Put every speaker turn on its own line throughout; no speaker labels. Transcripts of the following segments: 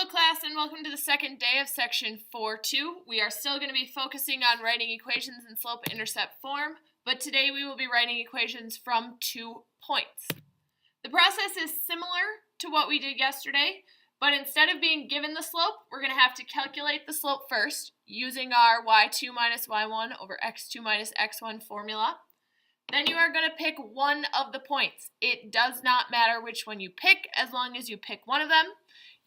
Hello class, and welcome to the second day of section 4.2. We are still going to be focusing on writing equations in slope-intercept form, but today we will be writing equations from 2 points. The process is similar to what we did yesterday, but instead of being given the slope, we're going to have to calculate the slope first using our y2 minus y1 over x2 minus x1 formula. Then you are going to pick one of the points. It does not matter which one you pick as long as you pick one of them.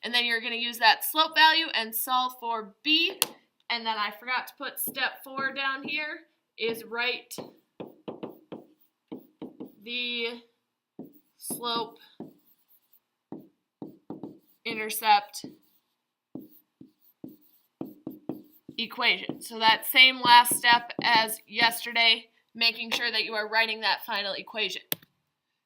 And then you're going to use that slope value and solve for b. And then I forgot to put step 4 down here, is write the slope-intercept equation. So that same last step as yesterday, making sure that you are writing that final equation.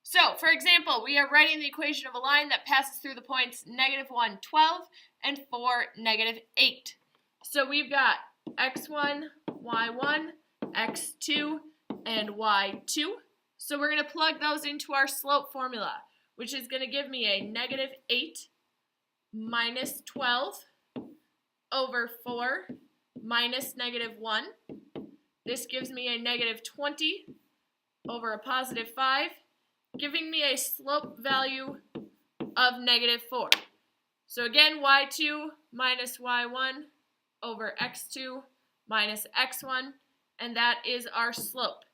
So, for example, we are writing the equation of a line that passes through the points -1, 12, and 4, -8. So we've got x1, y1, x2, and y2. So we're going to plug those into our slope formula, which is going to give me a -8 minus 12 over 4 minus -1. This gives me a -20 over a +5. Giving me a slope value of -4. So again, y2 minus y1 over x2 minus x1, and that is our slope.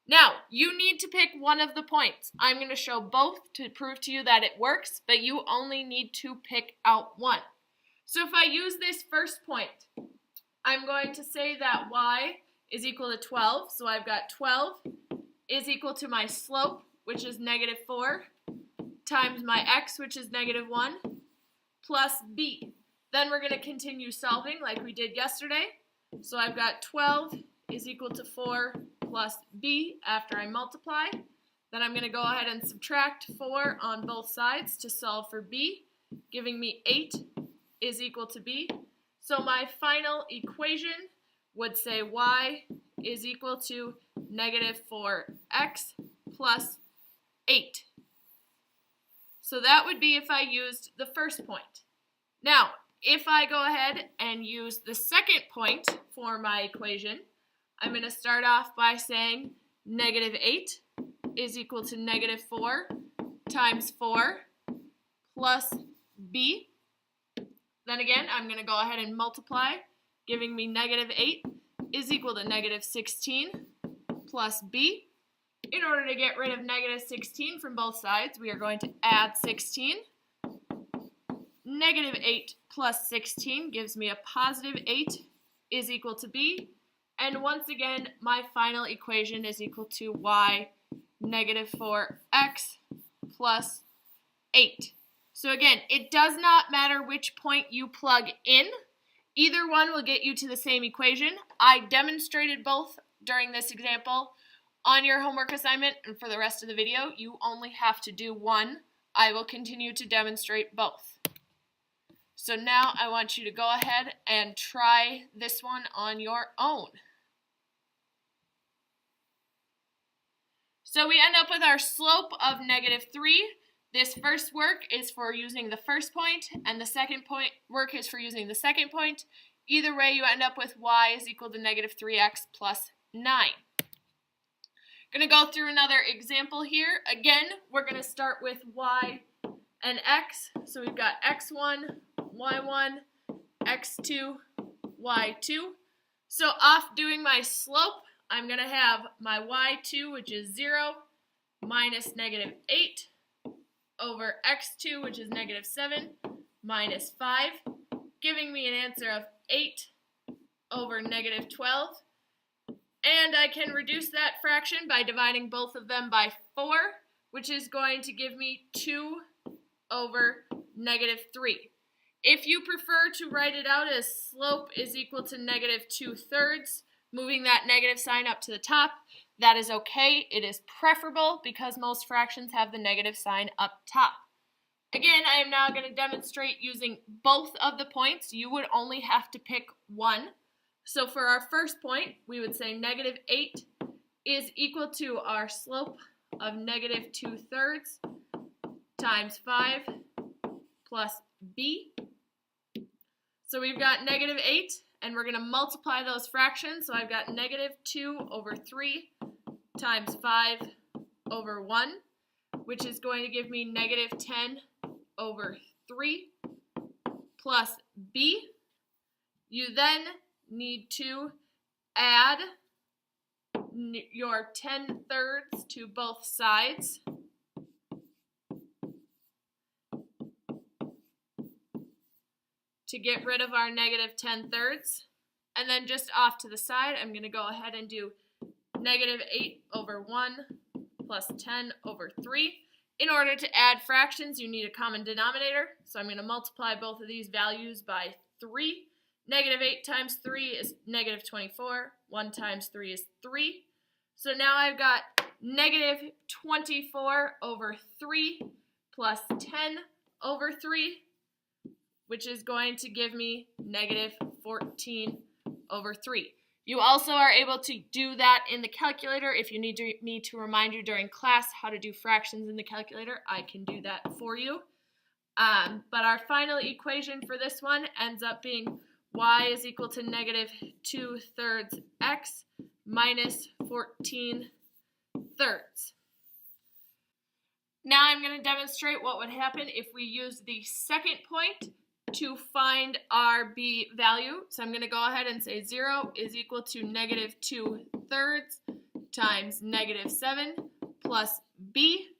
Now, you need to pick one of the points. I'm going to show both to prove to you that it works, but you only need to pick out one. So if I use this first point, I'm going to say that y is equal to 12. So I've got 12 is equal to my slope, which is -4, times my x, which is -1, plus b. Then we're going to continue solving like we did yesterday. So I've got 12 is equal to 4 plus b after I multiply. Then I'm going to go ahead and subtract 4 on both sides to solve for b, giving me 8 is equal to b. So my final equation would say y is equal to -4x plus 8. So that would be if I used the first point. Now, if I go ahead and use the second point for my equation, I'm going to start off by saying -8 is equal to -4 times 4 plus b. Then again, I'm going to go ahead and multiply, giving me -8 is equal to -16 plus b. In order to get rid of -16 from both sides, we are going to add 16. -8 plus 16 gives me a +8 is equal to b. And once again, my final equation is equal to y -4x plus 8. So again, it does not matter which point you plug in. Either one will get you to the same equation. I demonstrated both during this example. On your homework assignment, and for the rest of the video, you only have to do one. I will continue to demonstrate both. So now I want you to go ahead and try this one on your own. So we end up with our slope of -3. This first work is for using the first point, and the second point work is for using the second point. Either way, you end up with y is equal to -3x plus 9. Going to go through another example here. Again, we're going to start with y and x. So we've got x1, y1, x2, y2. So off doing my slope, I'm going to have my y2, which is 0, minus -8, over x2, which is -7, minus 5, giving me an answer of 8 over -12. And I can reduce that fraction by dividing both of them by 4, which is going to give me 2 over -3. If you prefer to write it out as slope is equal to -2/3, moving that negative sign up to the top, that is okay. It is preferable because most fractions have the negative sign up top. Again, I am now going to demonstrate using both of the points. You would only have to pick one. So for our first point, we would say -8 is equal to our slope of -2/3 times 5 plus b. So we've got negative 8, and we're going to multiply those fractions. So I've got negative 2 over 3 times 5 over 1, which is going to give me negative 10 over 3 plus b. You then need to add your 10/3 to both sides. To get rid of our negative 10/3. And then just off to the side, I'm going to go ahead and do negative 8 over 1 plus 10 over 3. In order to add fractions, you need a common denominator. So I'm going to multiply both of these values by 3. Negative 8 times 3 is negative 24. 1 times 3 is 3. So now I've got negative 24 over 3 plus 10 over 3, which is going to give me negative 14 over 3. You also are able to do that in the calculator. If you need me to remind you during class how to do fractions in the calculator, I can do that for you. But our final equation for this one ends up being y is equal to negative 2/3 x minus 14/3. Now I'm going to demonstrate what would happen if we use the second point to find our b value. So I'm going to go ahead and say 0 is equal to negative 2/3 times negative 7 plus b.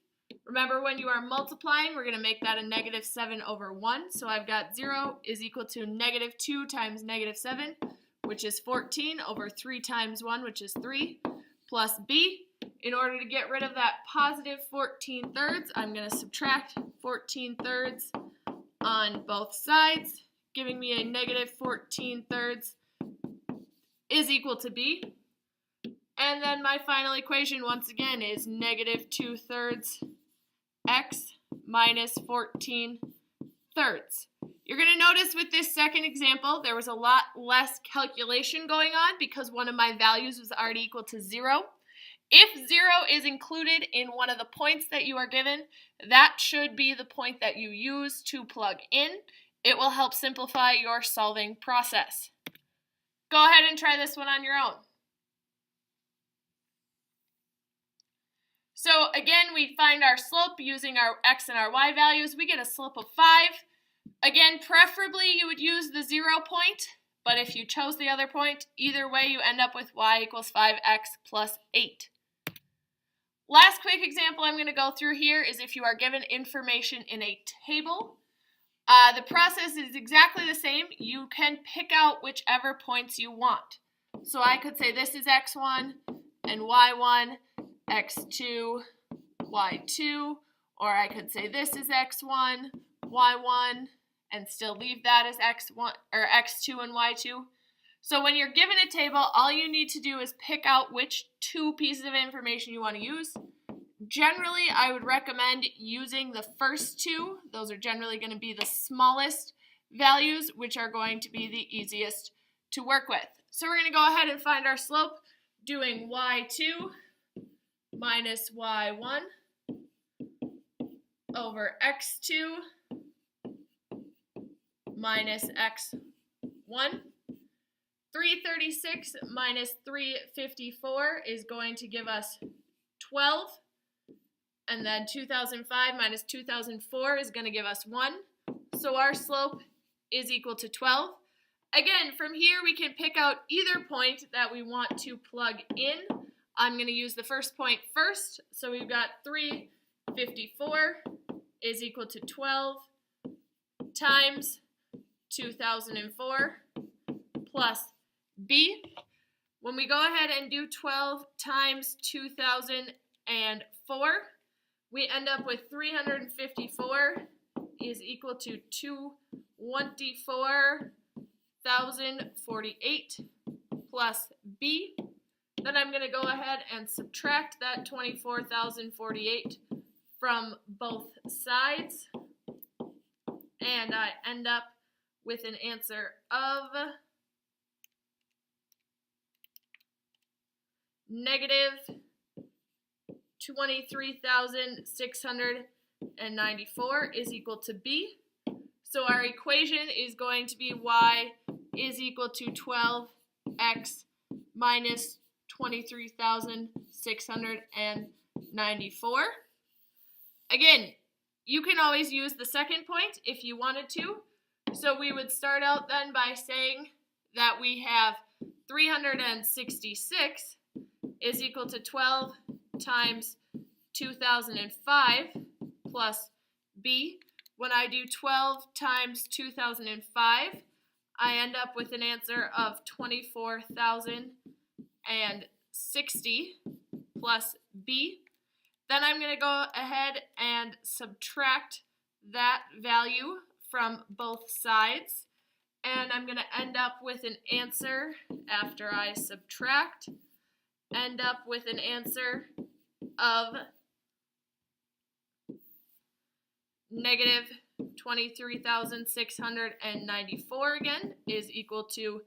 Remember, when you are multiplying, we're going to make that a negative 7 over 1. So I've got 0 is equal to negative 2 times negative 7, which is 14, over 3 times 1, which is 3, plus b. In order to get rid of that positive 14/3, I'm going to subtract 14/3 on both sides, giving me a negative 14/3 is equal to b. And then my final equation, once again, is negative 2/3 x minus 14/3. You're going to notice with this second example, there was a lot less calculation going on because one of my values was already equal to 0. If 0 is included in one of the points that you are given, that should be the point that you use to plug in. It will help simplify your solving process. Go ahead and try this one on your own. So again, we find our slope using our x and our y values. We get a slope of 5. Again, preferably you would use the 0 point, but if you chose the other point, either way you end up with y equals 5x plus 8. Last quick example I'm going to go through here is if you are given information in a table. The process is exactly the same. You can pick out whichever points you want. So I could say this is x1 and y1, x2, y2, or I could say this is x1, y1, and still leave that as x1 or x2 and y2. So when you're given a table, all you need to do is pick out which 2 pieces of information you want to use. Generally, I would recommend using the first 2. Those are generally going to be the smallest values, which are going to be the easiest to work with. So we're going to go ahead and find our slope doing y2 minus y1 over x2 minus x1. 336 minus 354 is going to give us 12. And then 2005 minus 2004 is going to give us 1. So our slope is equal to 12. Again, from here we can pick out either point that we want to plug in. I'm going to use the first point first. So we've got 354 is equal to 12 times 2004 plus b. When we go ahead and do 12 times 2004, we end up with 354 is equal to 24,048 plus b. Then I'm going to go ahead and subtract that 24,048 from both sides, and I end up with an answer of negative 23,694 is equal to b. So our equation is going to be y is equal to 12x minus 23,694. Again, you can always use the second point if you wanted to. So we would start out then by saying that we have 366 is equal to 12 times 2005 plus b. When I do 12 times 2005, I end up with an answer of 24,060 plus b. Then I'm going to go ahead and subtract that value from both sides. And I'm going to end up with an answer, after I subtract, end up with an answer of negative 23,694 again is equal to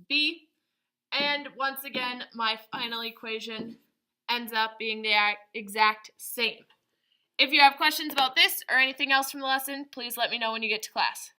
b. And once again, my final equation ends up being the exact same. If you have questions about this or anything else from the lesson, please let me know when you get to class.